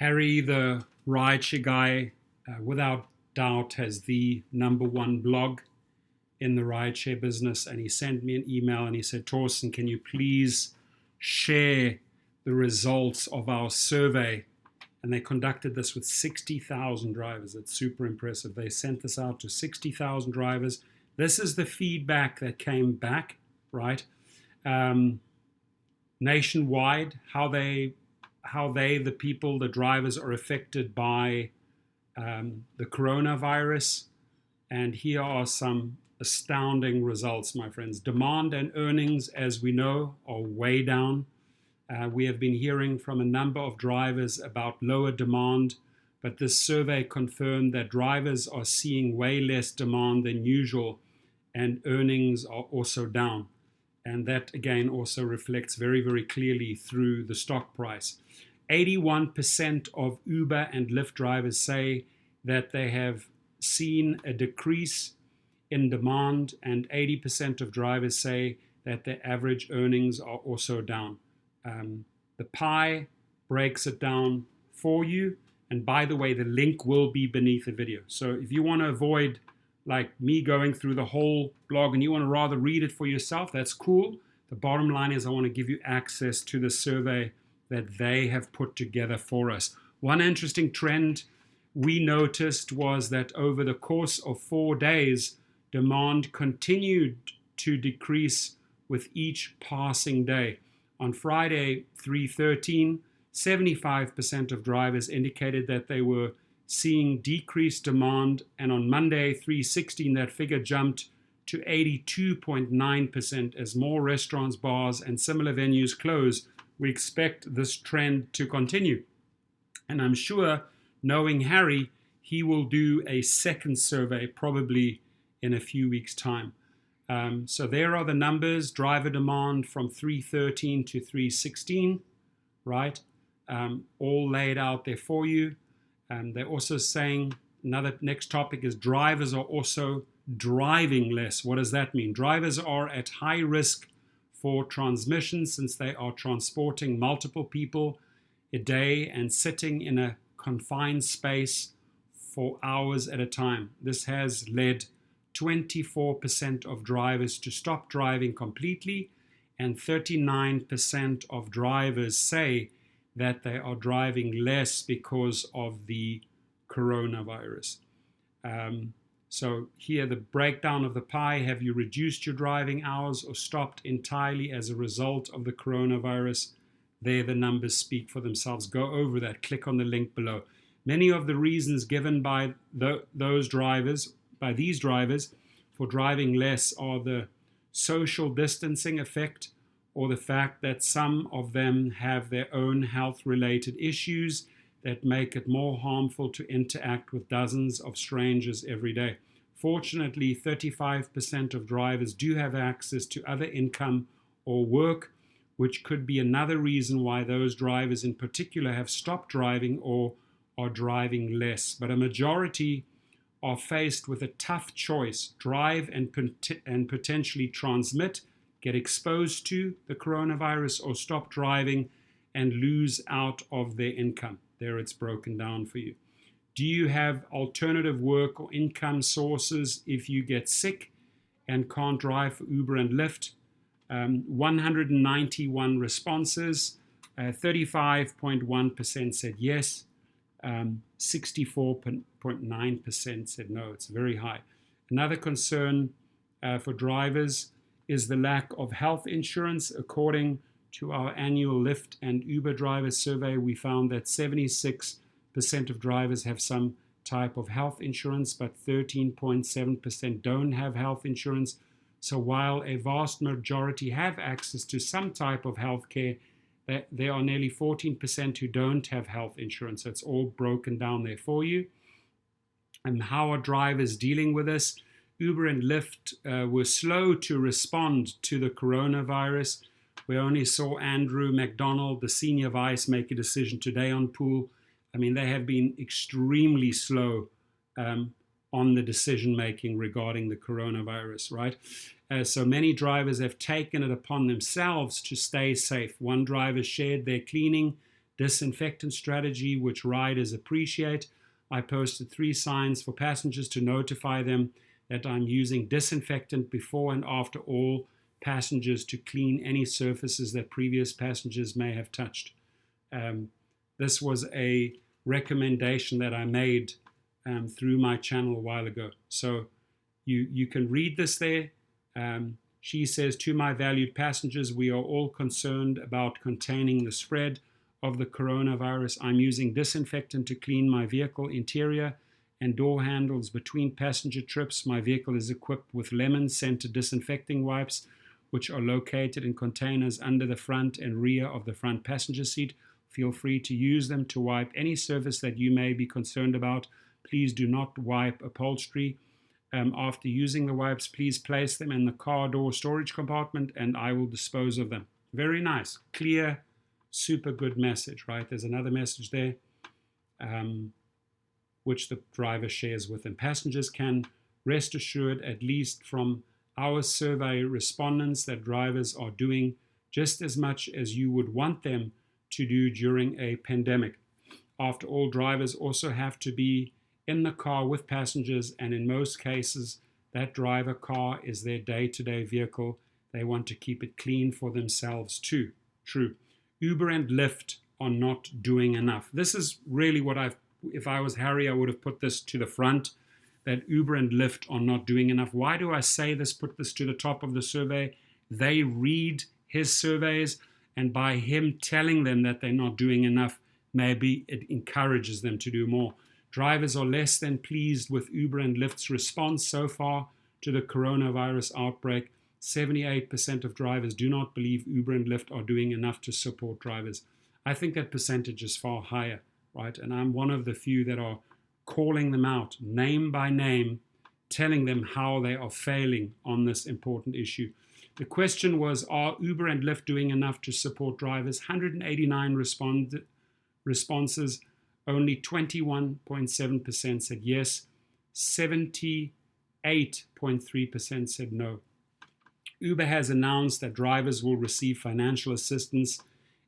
Harry, the Rideshare Guy, without doubt has the number one blog in the rideshare business. And he sent me an email and he said, Torsten, can you please share the results of our survey? And they conducted this with 60,000 drivers. It's super impressive. They sent this out to 60,000 drivers. This is the feedback that came back, right? Nationwide, how they, the people, the drivers are affected by the coronavirus. And here are some astounding results, my friends. Demand and earnings, as we know, are way down. We have been hearing from a number of drivers about lower demand, but this survey confirmed that drivers are seeing way less demand than usual, and earnings are also down. And that, again, also reflects very, very clearly through the stock price. 81% of Uber and Lyft drivers say that they have seen a decrease in demand, and 80% of drivers say that their average earnings are also down. The pie breaks it down for you. And by the way, the link will be beneath the video. So if you want to avoid like me going through the whole blog and you want to rather read it for yourself, that's cool. The bottom line is I want to give you access to the survey that they have put together for us. One interesting trend we noticed was that over the course of 4 days, demand continued to decrease with each passing day. On Friday, 3/13, 75% of drivers indicated that they were seeing decreased demand, and on Monday, 3/16, that figure jumped to 82.9% as more restaurants, bars, and similar venues close. We expect this trend to continue. And I'm sure, knowing Harry, he will do a second survey probably in a few weeks' time. So there are the numbers, driver demand from 3/13 to 3/16, right? All laid out there for you. They're also saying, another next topic is drivers are also driving less. What does that mean? Drivers are at high risk for transmission since they are transporting multiple people a day and sitting in a confined space for hours at a time. This has led 24% of drivers to stop driving completely, and 39% of drivers say that they are driving less because of the coronavirus. So here, the breakdown of the pie. Have you reduced your driving hours or stopped entirely as a result of the coronavirus? There, the numbers speak for themselves. Go over that. Click on the link below. Many of the reasons given by these drivers for driving less are the social distancing effect, or the fact that some of them have their own health-related issues that make it more harmful to interact with dozens of strangers every day. Fortunately, 35% of drivers do have access to other income or work, which could be another reason why those drivers in particular have stopped driving or are driving less. But a majority are faced with a tough choice: drive and potentially transmit, get exposed to the coronavirus, or stop driving and lose out of their income. There, it's broken down for you. Do you have alternative work or income sources if you get sick and can't drive for Uber and Lyft? 191 responses, 35.1% said yes, 64.9% said no. It's very high. Another concern for drivers is the lack of health insurance. According to our annual Lyft and Uber driver survey, we found that 76% of drivers have some type of health insurance, but 13.7% don't have health insurance. So while a vast majority have access to some type of health care, there are nearly 14% who don't have health insurance. So it's all broken down there for you. And how are drivers dealing with this? Uber and Lyft were slow to respond to the coronavirus. We only saw Andrew McDonald, the senior vice, make a decision today on Pool. I mean, they have been extremely slow on the decision making regarding the coronavirus, right? So many drivers have taken it upon themselves to stay safe. One driver shared their cleaning disinfectant strategy, which riders appreciate. I posted 3 signs for passengers to notify them that I'm using disinfectant before and after all passengers to clean any surfaces that previous passengers may have touched. This was a recommendation that I made through my channel a while ago. So you can read this there. She says, to my valued passengers, we are all concerned about containing the spread of the coronavirus. I'm using disinfectant to clean my vehicle interior and door handles between passenger trips. My vehicle is equipped with lemon-scented disinfecting wipes, which are located in containers under the front and rear of the front passenger seat. Feel free to use them to wipe any surface that you may be concerned about. Please do not wipe upholstery. After using the wipes, please place them in the car door storage compartment and I will dispose of them. Very nice, clear, super good message, right? There's another message there, which the driver shares with them. Passengers can rest assured, at least from our survey respondents, that drivers are doing just as much as you would want them to do during a pandemic. After all, drivers also have to be in the car with passengers, and in most cases, that driver car is their day-to-day vehicle. They want to keep it clean for themselves too. True. Uber and Lyft are not doing enough. This is really what if I was Harry, I would have put this to the front, that Uber and Lyft are not doing enough. Why do I say this, put this to the top of the survey? They read his surveys, and by him telling them that they're not doing enough, maybe it encourages them to do more. Drivers are less than pleased with Uber and Lyft's response so far to the coronavirus outbreak. 78% of drivers do not believe Uber and Lyft are doing enough to support drivers. I think that percentage is far higher, right? And I'm one of the few that are calling them out, name by name, telling them how they are failing on this important issue. The question was, are Uber and Lyft doing enough to support drivers? 189 responses. Only 21.7% said yes. 78.3% said no. Uber has announced that drivers will receive financial assistance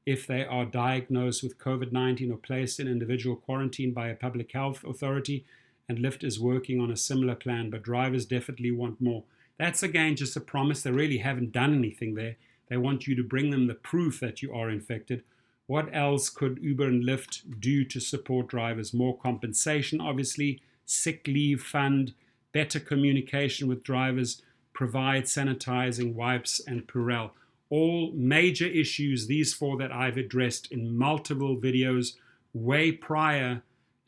if they are diagnosed with COVID-19 or placed in individual quarantine by a public health authority, and Lyft is working on a similar plan, but drivers definitely want more. That's again just a promise. They really haven't done anything there. They want you to bring them the proof that you are infected. What else could Uber and Lyft do to support drivers? More compensation, obviously, sick leave fund, better communication with drivers, provide sanitizing wipes and Purell. All major issues, these 4 that I've addressed in multiple videos way prior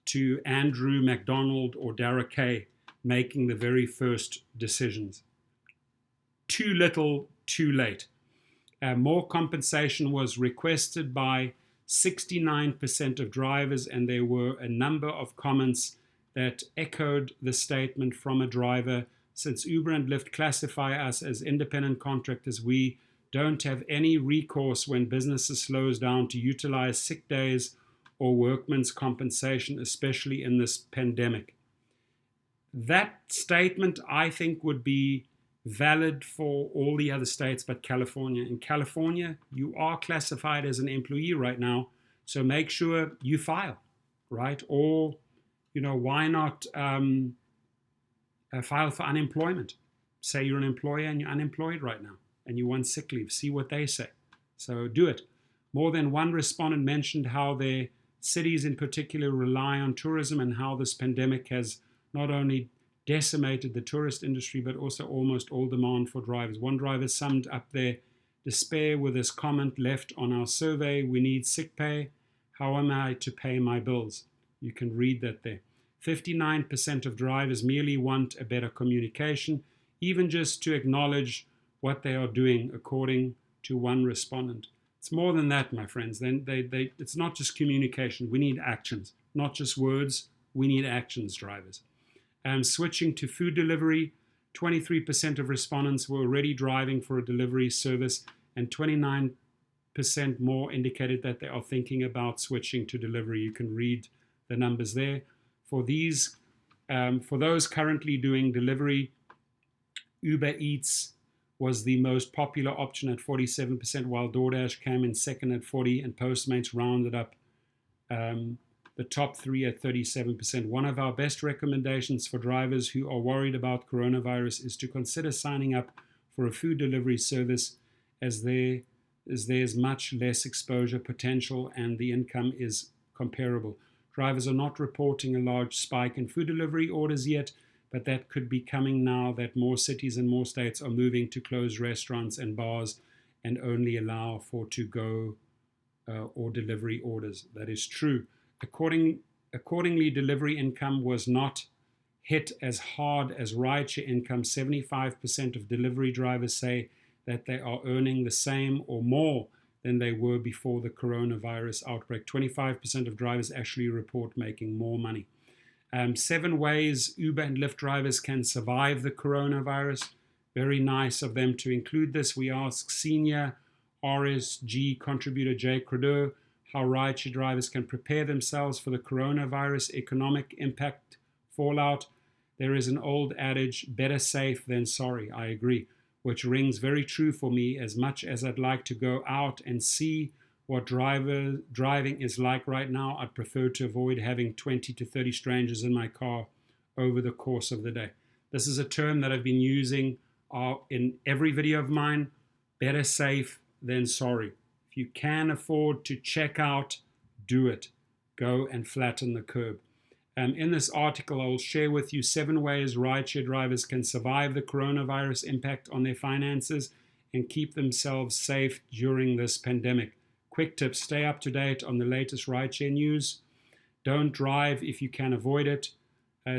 to Andrew McDonald or Dara Kay making the very first decisions. Too little, too late. More compensation was requested by 69% of drivers, and there were a number of comments that echoed the statement from a driver. Since Uber and Lyft classify us as independent contractors, we don't have any recourse when businesses slows down to utilize sick days or workman's compensation, especially in this pandemic. That statement, I think, would be valid for all the other states but California. In California, you are classified as an employee right now, so make sure you file, right? Or, why not file for unemployment? Say you're an employer and you're unemployed right now and you want sick leave. See what they say. So do it. More than one respondent mentioned how their cities in particular rely on tourism and how this pandemic has not only decimated the tourist industry, but also almost all demand for drivers. One driver summed up their despair with this comment left on our survey: we need sick pay. How am I to pay my bills? You can read that there. 59% of drivers merely want a better communication, even just to acknowledge what they are doing, according to one respondent. It's more than that, my friends. Then it's not just communication. We need actions, not just words. We need actions, drivers. Switching to food delivery, 23% of respondents were already driving for a delivery service, and 29% more indicated that they are thinking about switching to delivery. You can read the numbers there. For those currently doing delivery, Uber Eats was the most popular option at 47%, while DoorDash came in second at 40%, and Postmates rounded up The top three at 37%. One of our best recommendations for drivers who are worried about coronavirus is to consider signing up for a food delivery service, as there's much less exposure potential and the income is comparable. Drivers are not reporting a large spike in food delivery orders yet, but that could be coming now that more cities and more states are moving to close restaurants and bars and only allow for to-go or delivery orders. That is true. Accordingly, delivery income was not hit as hard as rideshare income. 75% of delivery drivers say that they are earning the same or more than they were before the coronavirus outbreak. 25% of drivers actually report making more money. 7 ways Uber and Lyft drivers can survive the coronavirus. Very nice of them to include this. We ask senior RSG contributor Jay Credeau how rideshare drivers can prepare themselves for the coronavirus economic impact fallout. There is an old adage, better safe than sorry. I agree, which rings very true for me. As much as I'd like to go out and see what driving is like right now, I'd prefer to avoid having 20 to 30 strangers in my car over the course of the day. This is a term that I've been using in every video of mine, better safe than sorry. If you can afford to check out, do it. Go and flatten the curb. In this article, I'll share with you 7 ways rideshare drivers can survive the coronavirus impact on their finances and keep themselves safe during this pandemic. Quick tips: stay up to date on the latest rideshare news. Don't drive if you can avoid it.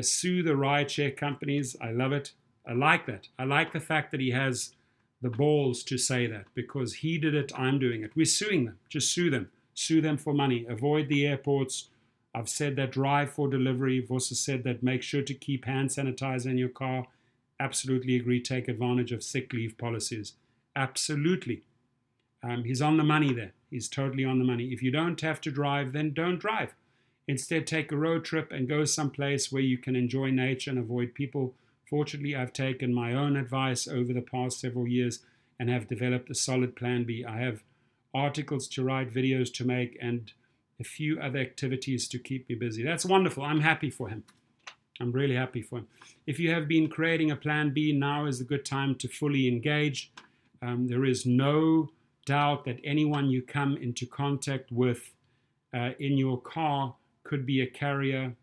Sue the rideshare companies. I love it. I like that. I like the fact that he has the balls to say that, because he did it, I'm doing it. We're suing them. Just sue them. Sue them for money. Avoid the airports. I've said that drive for delivery. I've also said that make sure to keep hand sanitizer in your car. Absolutely agree. Take advantage of sick leave policies. Absolutely. He's on the money there. He's totally on the money. If you don't have to drive, then don't drive. Instead, take a road trip and go someplace where you can enjoy nature and avoid people. Fortunately, I've taken my own advice over the past several years and have developed a solid plan B. I have articles to write, videos to make, and a few other activities to keep me busy. That's wonderful. I'm happy for him. I'm really happy for him. If you have been creating a plan B, now is a good time to fully engage. There is no doubt that anyone you come into contact with in your car could be a carrier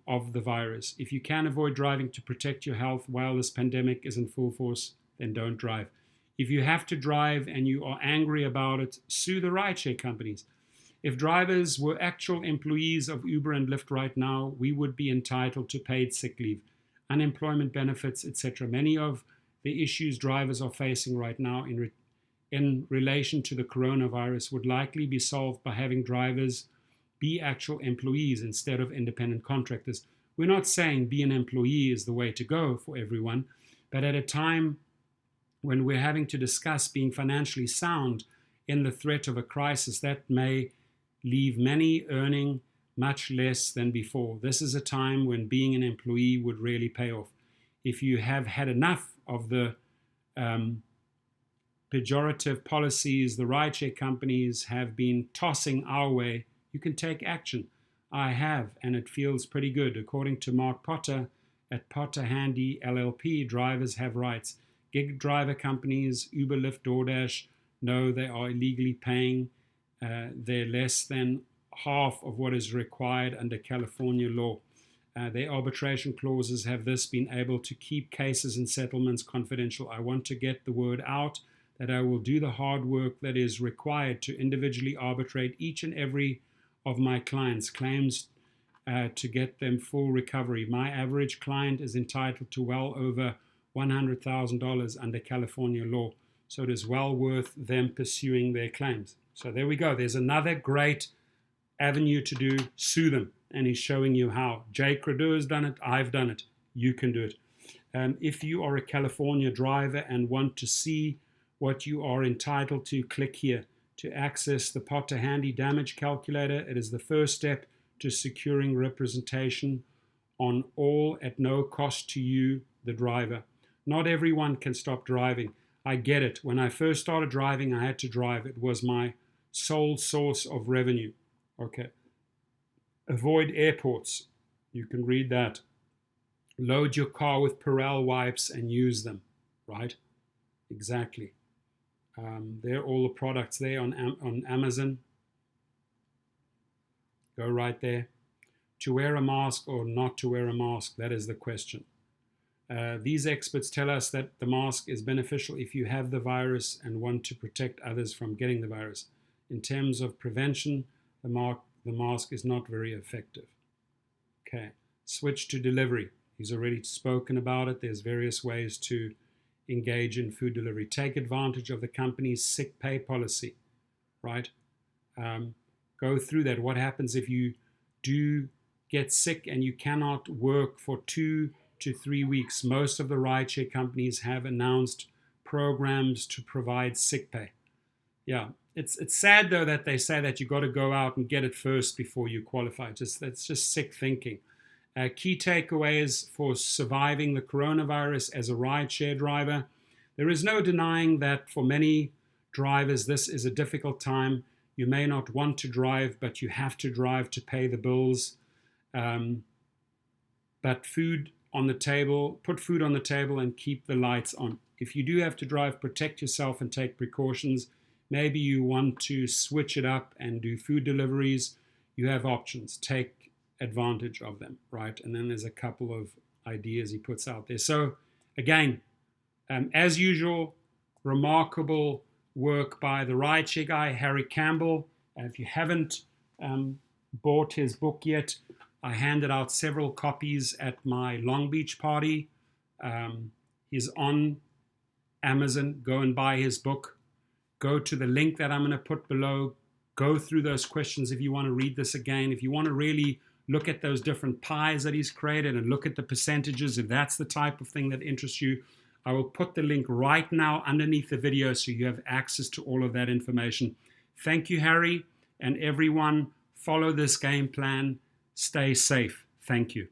of the virus. If you can avoid driving to protect your health while this pandemic is in full force, then don't drive. If you have to drive and you are angry about it, sue the rideshare companies. If drivers were actual employees of Uber and Lyft right now, we would be entitled to paid sick leave, unemployment benefits, etc. Many of the issues drivers are facing right now in relation to the coronavirus would likely be solved by having drivers be actual employees instead of independent contractors. We're not saying be an employee is the way to go for everyone, but at a time when we're having to discuss being financially sound in the threat of a crisis, that may leave many earning much less than before. This is a time when being an employee would really pay off. If you have had enough of the pejorative policies the rideshare companies have been tossing our way, you can take action. I have, and it feels pretty good. According to Mark Potter at Potter Handy LLP, drivers have rights. Gig driver companies, Uber, Lyft, DoorDash, know they are illegally paying their less than half of what is required under California law. Their arbitration clauses have thus been able to keep cases and settlements confidential. I want to get the word out that I will do the hard work that is required to individually arbitrate each and every of my clients' claims to get them full recovery. My average client is entitled to well over $100,000 under California law, so it is well worth them pursuing their claims. So there we go. There's another great avenue to do. Sue them, and he's showing you how. Jay Credeau has done it. I've done it. You can do it. If you are a California driver and want to see what you are entitled to, click here to access the Potter Handy Damage Calculator. It is the first step to securing representation on all at no cost to you, the driver. Not everyone can stop driving. I get it. When I first started driving, I had to drive. It was my sole source of revenue. Okay. Avoid airports. You can read that. Load your car with Perel wipes and use them, right? Exactly. They're all the products there on Amazon. Go right there. To wear a mask or not to wear a mask, that is the question. These experts tell us that the mask is beneficial if you have the virus and want to protect others from getting the virus. In terms of prevention, the mask is not very effective. Okay, switch to delivery. He's already spoken about it. There's various ways to engage in food delivery. Take advantage of the company's sick pay policy, right? Go through that. What happens if you do get sick and you cannot work for 2 to 3 weeks? Most of the rideshare companies have announced programs to provide sick pay. Yeah, it's sad though that they say that you got to go out and get it first before you qualify. That's just sick thinking. Key takeaways for surviving the coronavirus as a rideshare driver. There is no denying that for many drivers this is a difficult time. You may not want to drive, but you have to drive to pay the bills. But food on the table, put food on the table and keep the lights on. If you do have to drive, protect yourself and take precautions. Maybe you want to switch it up and do food deliveries. You have options. Take advantage of them, right? And then there's a couple of ideas he puts out there. So again, as usual, remarkable work by the Rideshare Guy, Harry Campbell. If you haven't bought his book yet, I handed out several copies at my Long Beach party. He's on Amazon. Go and buy his book. Go to the link that I'm going to put below. Go through those questions if you want to read this again. If you want to really look at those different pies that he's created and look at the percentages, if that's the type of thing that interests you, I will put the link right now underneath the video so you have access to all of that information. Thank you, Harry, and everyone. Follow this game plan. Stay safe. Thank you.